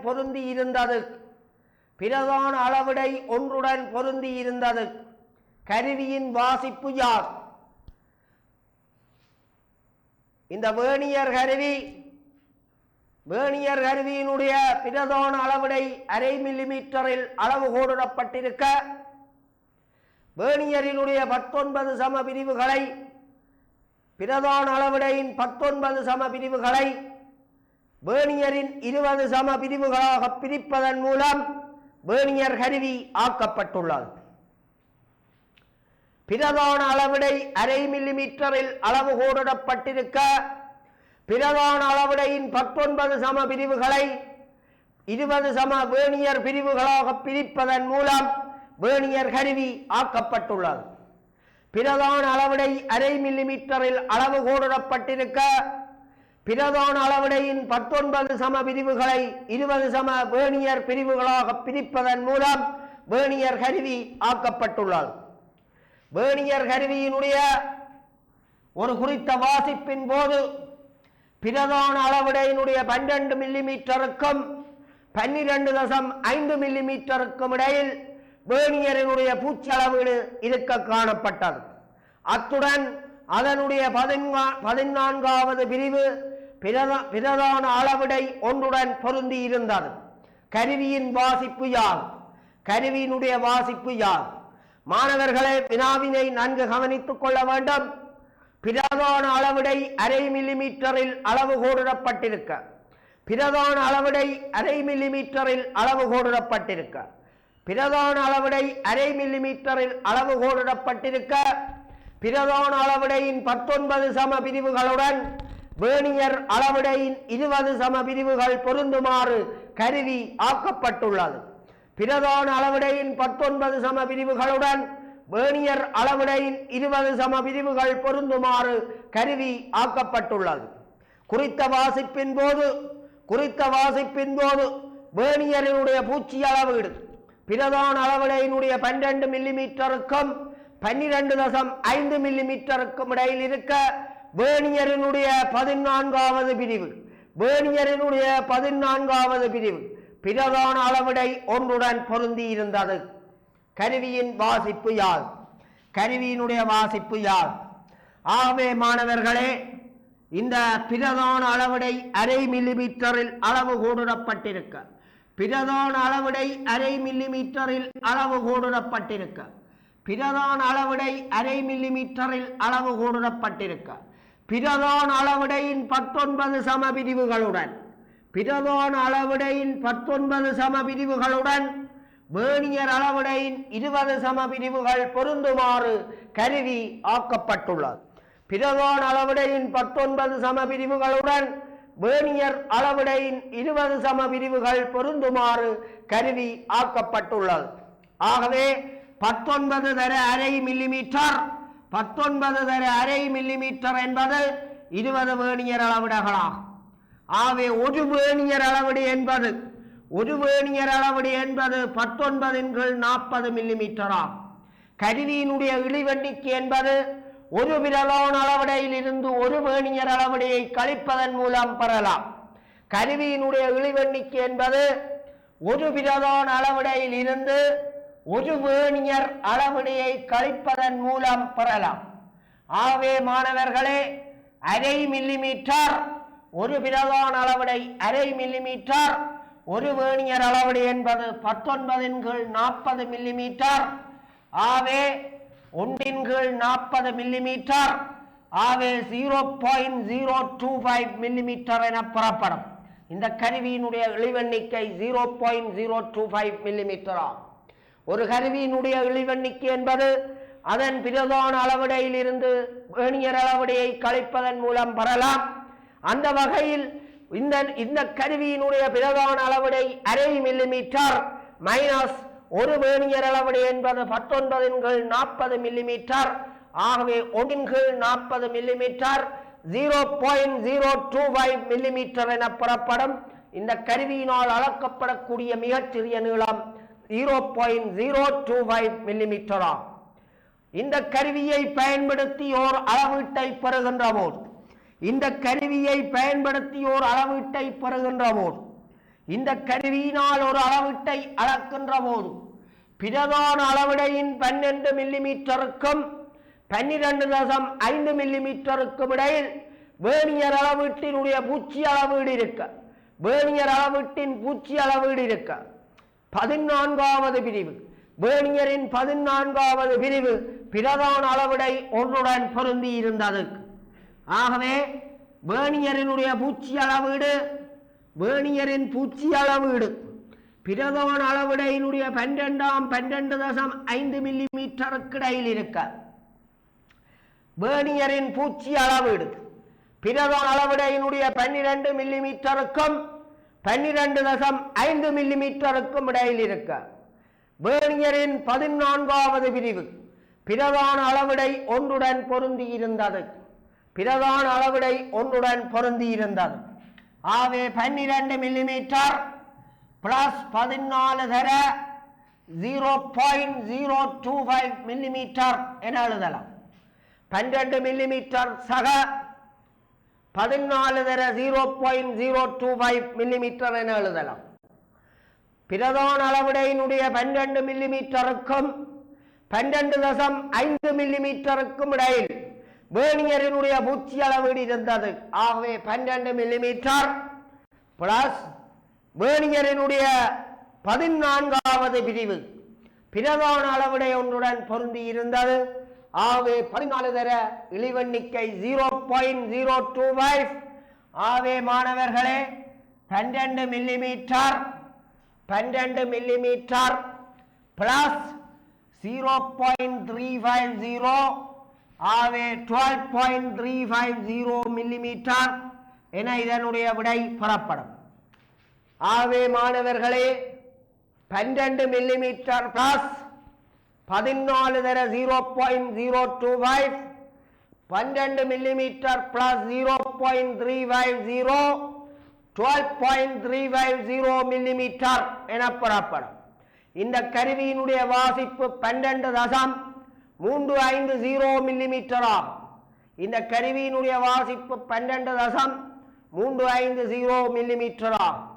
பொருந்தி இருந்தது. கருவியின் வாசிப்பு யார்? இந்த வேர்னியர் கருவியினுடைய பிரதான அளவிடை 0.5 மில்லிமீட்டரில் அளவு கோடுறப்பட்டிருக்க வேர்னியரினுடைய 19 சம பிரிவுகளை பிரதான அளவிடையின் 19 சம பிரிவுகளை வேர்னியரின் 20 சம பிரிவுகளாக பிரிப்பதன் மூலம் வேர்னியர் கருவி ஆக்கப்பட்டுள்ளது. பிரதான அளவிடை 0.5 மில்லிமீட்டரில் அளவு கோடிடப்பட்டிருக்க பிரதான அளவிடையின் 19 சம பிரிவுகளை 20 சம வேர்னியர் பிரிவுகளாக பிரிப்பதன் மூலம் வேர்னியர் கருவி ஆக்கப்பட்டுள்ளது. பிரதான அளவிடை 0.5 மில்லிமீட்டரில் அளவு கோடிடப்பட்டிருக்க பிரதான அளவிடையின் 19 சம பிரிவுகளை 20 சம வேர்னியர் பிரிவுகளாக பிரிப்பதன் மூலம் வேர்னியர் கருவி ஆக்கப்பட்டுள்ளது. வேர்னியர் கருவியினுடைய ஒரு குறித்த வாசிப்பின் போது பிரதான அளவிடையினுடைய 12 மில்லிமீட்டருக்கும் 12.5 மில்லிமீட்டருக்கும் இடையில் வேர்னியரினுடைய பூச்சி அளவீடு இருக்க காணப்பட்டது. அத்துடன் அதனுடைய 14வது பிரிவு பிரதான அளவிடை ஒன்றுடன் பொருந்தி இருந்தது. கருவியின் வாசிப்பு யார்? கருவியினுடைய வாசிப்பு யார்? மாணவர்களே, வினாவினை நன்கு கவனித்துக் கொள்ள வேண்டும். பிரதான அளவிடை 0.5 மில்லிமீட்டரில் அளவு கோடிடப்பட்டிருக்க பிரதான அளவிடை 0.5 மில்லிமீட்டரில் அளவு கோடிடப்பட்டிருக்க பிரதான அளவிடை அரை மில்லிமீட்டரில் அளவு கோடிடப்பட்டிருக்க பிரதான அளவிடையின் 19 சம பிரிவுகளுடன் வேர்னியர் அளவிடையின் 20 சம பிரிவுகள் பொருந்துமாறு கருவி ஆக்கப்பட்டுள்ளது. பிரதான அளவிடையின் 19 சம பிரிவுகளுடன் வேர்னியர் அளவிடையின் 20 சம பிரிவுகள் பொருந்துமாறு கருவி ஆக்கப்பட்டுள்ளது. குறித்த வாசிப்பின் போது வேர்னியரினுடைய பூச்சி அளவீடு பிரதான அளவிடையினுடைய 12 மில்லிமீட்டருக்கும் 12.5 மில்லிமீட்டருக்கும் இடையில் இருக்க வேர்னியரினுடைய 14வது பிரிவு பிரதான அளவிடை ஒன்றுடன் பொருந்தி இருந்தது. கருவியின் வாசிப்பு யார்? கருவியினுடைய வாசிப்பு யார்? ஆகவே மாணவர்களே, இந்த பிரதான அளவிடை அரை மில்லிமீட்டரில் அளவு கோடிடப்பட்டிருக்க பிரதான அளவிடை அரை மில்லிமீட்டரில் அளவு கோடிடப்பட்டிருக்க பிரதான அளவிடை அரை மில்லிமீட்டரில் அளவு கோடிடப்பட்டிருக்க பிரதான அளவிடையின் 19 சம பிரிவுகளுடன் பிரதான அளவிடையின் 19 சம பிரிவுகளுடன் வேர்னியர் அளவிடையின் 20 சம பிரிவுகள் பொருந்துமாறு கருவி ஆக்கப்பட்டுள்ளது. பிரதான அளவிடையின் 19 சம பிரிவுகளுடன் வேர்னியர் அளவிடையின் 20 சம பிரிவுகள் பொருந்துமாறு கருவி ஆக்கப்பட்டுள்ளது. ஆகவே 19 தர அரை மில்லிமீட்டர் என்பது 20 வேர்னியர் அளவிடைகளாகும். ஆகவே ஒரு வேர்னியர் அளவிடை என்பது 19/40 மில்லிமீட்டர் ஆகும். கருவியினுடைய இழிவெண்ணிக்கை என்பது ஒரு பிரதான அளவிடையில் இருந்து ஒரு வேர்னியர் அளவிடையை கழிப்பதன் மூலம் பெறலாம். கருவியினுடைய இழிவெண்ணிக்கை என்பது ஒரு பிரதான அளவிடையில் இருந்து ஒரு வேர்னியர் அளவிடையை கழிப்பதன் மூலம் பெறலாம். ஆகவே மாணவர்களே, அரை மில்லிமீட்டர் ஒரு பிரதான அளவிடை அரை மில்லிமீட்டர் ஒரு வேர்னியர் அளவிடை என்பது 19/40 மில்லிமீட்டர். ஆகவே 1/40 மில்லிமீட்டர். ஆகவே 0.025 மில்லிமீட்டர் என புறப்படும். இந்த கருவியினுடைய இழிவெண்ணிக்கை 0.025 மில்லிமீட்டர் ஆகும். ஒரு கருவியினுடைய இழிவெண்ணிக்கை என்பது அதன் பிரதான அளவிடையில் இருந்து வேர்னியர் அளவிடையை கழிப்பதன் மூலம் பெறலாம். அந்த வகையில் இந்த கருவியினுடைய பிரதான அளவிடை அரை மில்லிமீட்டர் மைனஸ் ஒரு வேர்னியர் அளவிடை என்பது 19/40 மில்லிமீட்டர். ஆகவே 1/40 மில்லிமீட்டர் 0.025 மில்லிமீட்டர் என புறப்படும். இந்த கருவியினால் அளக்கப்படக்கூடிய மிகச்சிறிய நீளம் 0.025 மில்லிமீட்டர் ஆகும். இந்த கருவியை பயன்படுத்தி ஓர் அளவீட்டை பெறுகின்ற போது இந்த கருவியினால் ஒரு அளவீட்டை அளக்கின்ற போது பிரதான அளவிடையின் 12 மில்லிமீட்டருக்கும் 12.5 மில்லிமீட்டருக்கும் இடையில் வேர்னியர் அளவீட்டினுடைய பூச்சி அளவீடு இருக்க வேர்னியர் அளவீட்டின் பூச்சி அளவீடு இருக்க 14வது பிரிவு வேர்னியரின் 14வது பிரிவு பிரதான அளவிடை ஒன்றுடன் பொருந்தி இருந்தது. ஆகவே வேர்னியரினுடைய பூச்சி அளவீடு பிரதான அளவிடையினுடைய 12.5 மில்லிமீட்டருக்கு இடையில் இருக்க வேர்னியரின் பூச்சி அளவீடு பிரதான அளவிடையினுடைய 12 மில்லிமீட்டருக்கும் 12.5 மில்லிமீட்டருக்கும் இடையில் இருக்க வேர்னியரின் 14வது பிரிவு பிரதான அளவிடை ஒன்றுடன் பொருந்தி இருந்தது. ஆகவே 12 மில்லிமீட்டர் பிளஸ் 14 தர 0.025 மில்லிமீட்டர் என எழுதலாம். 12 மில்லிமீட்டர் சக 14 தர 0.025 மில்லிமீட்டர் என எழுதலாம். பிரதான அளவிடையினுடைய 12 மில்லிமீட்டருக்கும் 12.5 மில்லிமீட்டருக்கும் இடையில் வேர்னியரினுடைய பூச்சி அளவீடு இருந்தது. ஆகவே 12 மில்லிமீட்டர் பிளஸ் வேர்னியரினுடைய 14வது பிரிவு பிரதான அளவிடை ஒன்றுடன் பொருந்தி இருந்தது. ஆகவே 14 தர இழிவெண்ணிக்கை 0.025. ஆகவே மாணவர்களே 12 மில்லிமீட்டர் பிளஸ் 0.350 ஆகவே 12.350 மில்லிமீட்டர் என இதனுடைய விடை பெறப்படும். ஆகவே மாணவர்களே 12 மில்லிமீட்டர் பிளஸ் 14 தர 0.025 12 மில்லிமீட்டர் பிளஸ் 0.350 12.350 மில்லிமீட்டர் என பெறப்படும். இந்த கருவியினுடைய வாசிப்பு 12.35 மில்லிமீட்டர் ஆகும். இந்த கருவியினுடைய வாசிப்பு 12.35 மில்லிமீட்டர் ஆகும்.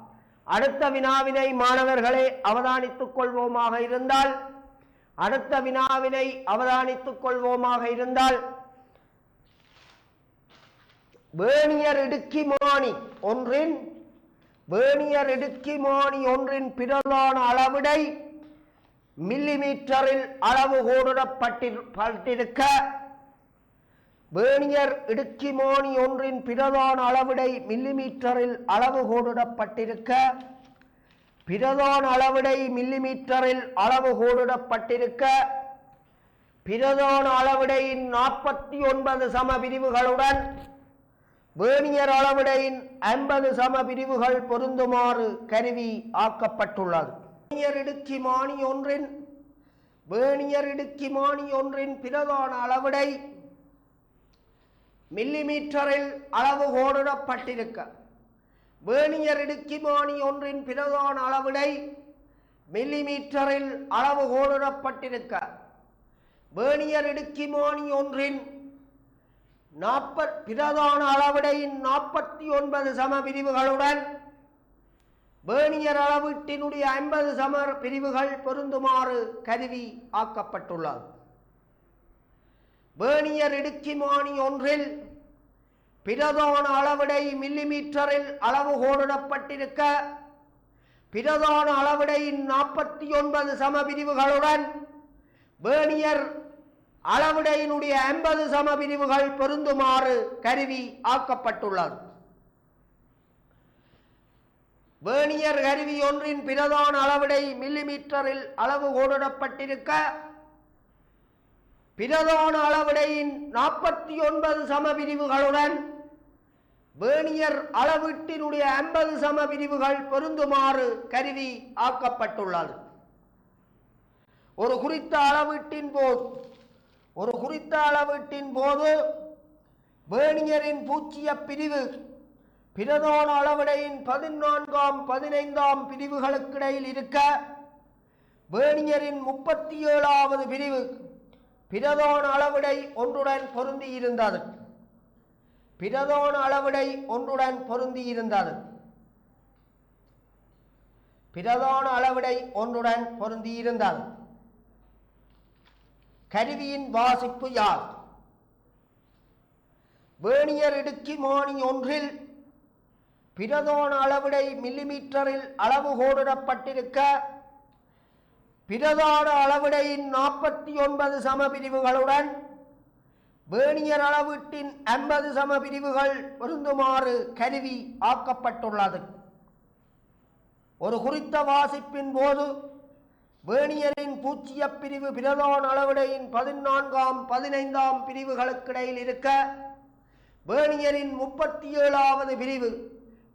அடுத்த வினாவினை மாணவர்களை அவதானித்துக் கொள்வோமாக இருந்தால் வேர்னியர் இடுக்கிமானி ஒன்றின் பிரதான அளவிடை மில்லிமீட்டரில் அளவு கோடிடப்பட்டிருக்க வேர்னியர் இடுக்கிமானி ஒன்றின் பிரதான அளவிடை மில்லிமீட்டரில் அளவு கோடிடப்பட்டிருக்க பிரதான அளவிடை மில்லிமீட்டரில் அளவு கோடிடப்பட்டிருக்க பிரதான அளவிடையின் 49 சம பிரிவுகளுடன் வேர்னியர் அளவிடையின் 50 சம பிரிவுகள் பொருந்துமாறு கருவி ஆக்கப்பட்டுள்ளது. வேர்னியர் இடுக்கிமானி ஒன்றின் பிரதான அளவிடை மில்லிமீட்டரில் அளவு கோடிடப்பட்டிருக்க வேர்னியர் இடுக்கிமானி ஒன்றின் பிரதான அளவிடை மில்லிமீட்டரில் அளவு கோடிடப்பட்டிருக்க வேர்னியர் இடுக்கிமானி ஒன்றின் பிரதான அளவிடையின் 49 சம பிரிவுகளுடன் வேர்னியர் அளவீட்டினுடைய 50 சம பிரிவுகள் பொருந்துமாறு கருவி ஆக்கப்பட்டுள்ளது. வேர்னியர் இடுக்கிமானி ஒன்றில் பிரதான அளவிடை மில்லிமீட்டரில் அளவு கோடிடப்பட்டிருக்க பிரதான அளவிடையின் 49 சம பிரிவுகளுடன் வேர்னியர் அளவிடையினுடைய 50 சம பிரிவுகள் பொருந்துமாறு கருவி ஆக்கப்பட்டுள்ளது. வேர்னியர் கருவி ஒன்றின் பிரதான அளவிடை மில்லிமீட்டரில் அளவு கோடிடப்பட்டிருக்க பிரதான அளவிடையின் 49 சம பிரிவுகளுடன் வேர்னியர் அளவீட்டினுடைய 50 சம பிரிவுகள் பொருந்துமாறு கருவி ஆக்கப்பட்டுள்ளது. ஒரு குறித்த அளவீட்டின் போது வேர்னியரின் பூச்சிய பிரிவு பிரதான அளவிடையின் 14ஆம் 15ஆம் பிரிவுகளுக்கிடையில் இருக்க வேர்னியரின் 37வது பிரிவு பிரதான அளவிடை ஒன்றுடன் பொருந்தியிருந்தது. கருவியின் வாசிப்பு யார்? வேர்னியர் இடுக்கிமானி ஒன்றில் பிரதான அளவிடை மில்லிமீட்டரில் அளவு கோடிடப்பட்டிருக்க பிரதான அளவிடையின் 49 சம பிரிவுகளுடன் வேர்னியர் அளவீட்டின் 50 சம பிரிவுகள் பொருந்துமாறு கருவி ஆக்கப்பட்டுள்ளது. ஒரு குறித்த வாசிப்பின் போது வேர்னியரின் பூச்சிய பிரிவு பிரதான அளவிடையின் 14ஆம் 15ஆம் பிரிவுகளுக்கிடையில் இருக்க வேர்னியரின் 37வது பிரிவு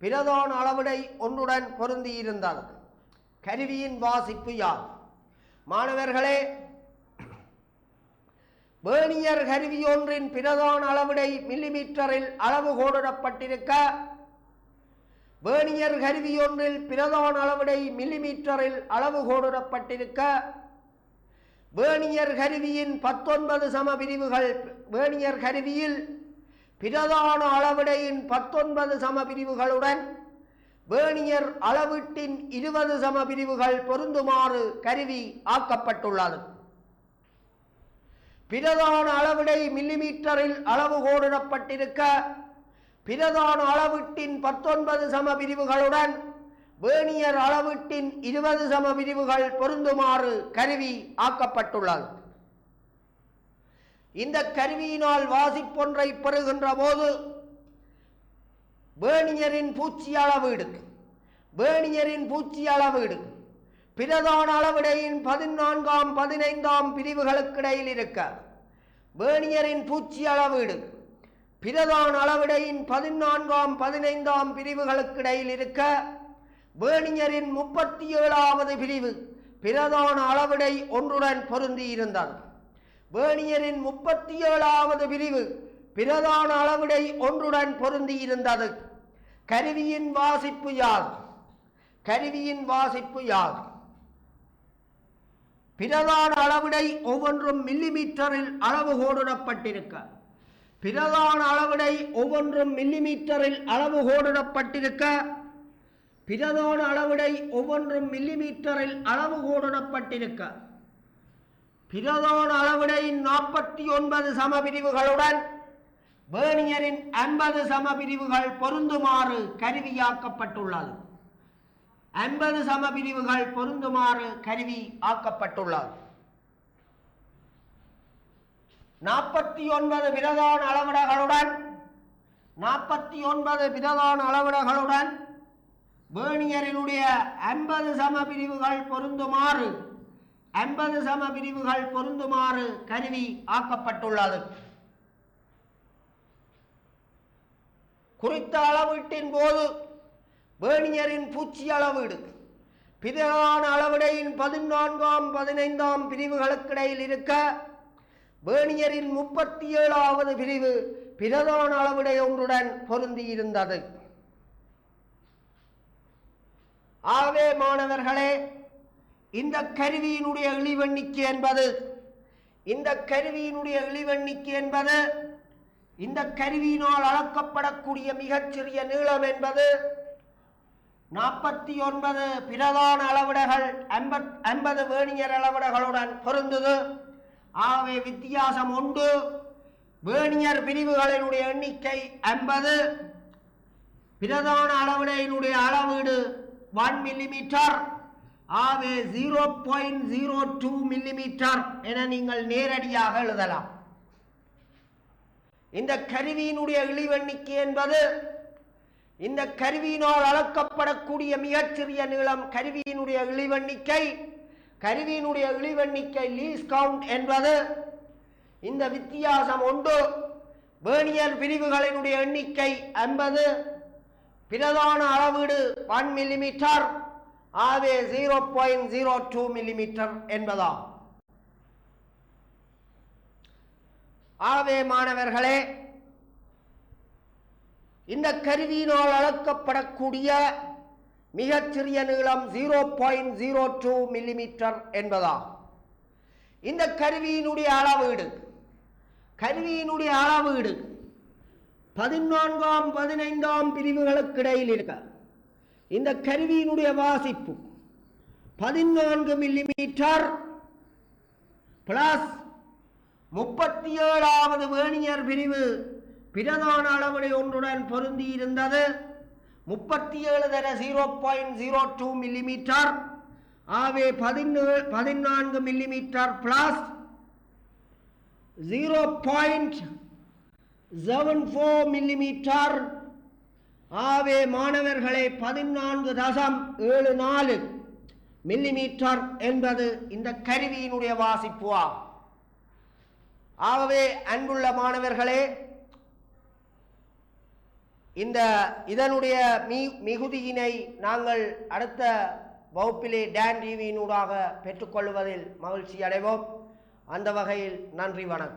பிரதான அளவிடை ஒன்றுடன் பொருந்தியிருந்தது. கருவியின் வாசிப்பு யார்? மாணவர்களே, வேர்னியர் கருவி ஒன்றின் பிரதான அளவிடை மில்லிமீட்டரில் அளவு கோடிடப்பட்டிருக்க வேர்னியர் கருவி ஒன்றில் பிரதான அளவிடை மில்லிமீட்டரில் அளவு கோடிடப்பட்டிருக்க வேர்னியர் கருவியின் 19 சம பிரிவுகள் வேர்னியர் கருவியில் பிரதான அளவிடையின் 19 சம பிரிவுகளுடன் வேர்னியர் அளவீட்டின் 20 சம பிரிவுகள் பொருந்துமாறு கருவி ஆக்கப்பட்டுள்ளது. பிரதான அளவிடை மில்லிமீட்டரில் அளவு கோடிடப்பட்டிருக்க பிரதான அளவீட்டின் 19 சம பிரிவுகளுடன் வேர்னியர் அளவீட்டின் 20 சம பிரிவுகள் பொருந்துமாறு கருவி ஆக்கப்பட்டுள்ளது. இந்த கருவியினால் வாசிப்பொன்றை பெறுகின்ற போது வேர்னியரின் பூச்சி அளவீடு பிரதான அளவிடையின் 14ஆம் 15ஆம் பிரிவுகளுக்கிடையில் இருக்க வேர்னியரின் பூச்சி அளவீடு பிரதான அளவிடையின் 14ஆம் 15ஆம் பிரிவுகளுக்கிடையில் இருக்க வேர்னியரின் 37வது பிரிவு பிரதான அளவிடை ஒன்றுடன் பொருந்தியிருந்தது. வேர்னியரின் 37வது பிரிவு பிரதான அளவிடை ஒன்றுடன் பொருந்தியிருந்தது. கருவியின் வாசிப்பு யாது? கருவியின் வாசிப்பு யாது? பிரதான அளவிடை ஒவ்வொன்றும் மில்லிமீட்டரில் அளவு கோடிடப்பட்டிருக்க பிரதான அளவிடை ஒவ்வொன்றும் மில்லிமீட்டரில் அளவு கோடிடப்பட்டிருக்க பிரதான அளவிடை ஒவ்வொன்றும் மில்லிமீட்டரில் அளவு கோடிடப்பட்டிருக்க பிரதான அளவிடையின் 49 சமபிரிவுகளுடன் வேர்னியரின் 50 சமபிரிவுகள் பொருந்துமாறு கருவியாக்கப்பட்டுள்ளது. 50 சமபிரிவுகள் பொருந்துமாறு கருவி ஆக்கப்பட்டுள்ளது. 49 பிரதான அளவிடங்களுடன் 49 பிரதான அளவிடங்களுடன் வேர்னியரினுடைய 50 சமபிரிவுகள் பொருந்துமாறு 50 சமபிரிவுகள் பொருந்துமாறு கருவி ஆக்கப்பட்டுள்ளது. குறித்த அளவீட்டின் போது வேர்னியரின் பூச்சி அளவீடு பிரதான அளவிடையின் 14ஆம் 15ஆம் பிரிவுகளுக்கிடையில் இருக்க வேர்னியரின் 37வது பிரிவு பிரதான அளவிடை ஒன்றுடன் பொருந்தியிருந்தது. ஆகவே மாணவர்களே, இந்த கருவியினுடைய இழிவெண்ணிக்கை என்பது இந்த கருவியினால் அளக்கப்படக்கூடிய மிகச்சிறிய நீளம் என்பது 49 பிரதான அளவிடங்கள் 50 வேர்னியர் அளவிடங்களுடன் பொருந்தது. ஆகவே வித்தியாசம் உண்டு. வேர்னியர் பிரிவுகளினுடைய எண்ணிக்கை 50, பிரதான அளவிடையினுடைய அளவீடு 1 மில்லிமீட்டர். ஆகவே 0.02 மில்லிமீட்டர் என நீங்கள் நேரடியாக எழுதலாம். இந்த கருவியினுடைய இழிவெண்ணிக்கை என்பது இந்த கருவியினால் அளக்கப்படக்கூடிய மிகச்சிறிய நீளம். கருவியினுடைய இழிவெண்ணிக்கை லீஸ் கவுண்ட் என்பது இந்த வித்தியாசம் உண்டு. வேர்னியர் பிரிவுகளினுடைய எண்ணிக்கை 50, பிரதான அளவீடு 1 மில்லிமீட்டர். ஆகவே 0.02 மில்லிமீட்டர் என்பதாம். ஆகவே மாணவர்களே, இந்த கருவியினால் அளக்கப்படக்கூடிய மிகச்சிறிய நீளம் 0.02 மில்லிமீட்டர் என்பதாகும். இந்த கருவியினுடைய அளவீடு 14ஆம் 15ஆம் பிரிவுகளுக்கு இடையில் இருக்க இந்த கருவியினுடைய வாசிப்பு 14 மில்லிமீட்டர் பிளஸ் 37வது வேர்னியர் பிரிவு பிரதான அளவிடை ஒன்றுடன் பொருந்தியிருந்தது. 37 தர 0.02 மில்லிமீட்டர். ஆகவே 14 மில்லிமீட்டர் பிளஸ் 0.74 மில்லிமீட்டர். ஆகவே மாணவர்களே 14.74 மில்லிமீட்டர் என்பது இந்த கருவியினுடைய வாசிப்பு ஆகும். ஆகவே அன்புள்ள மாணவர்களே, இதனுடைய மிகுதியினை நாங்கள் அடுத்த வகுப்பிலே டான் டிவியினூடாக பெற்றுக்கொள்வதில் மகிழ்ச்சி அடைவோம். அந்த வகையில் நன்றி, வணக்கம்.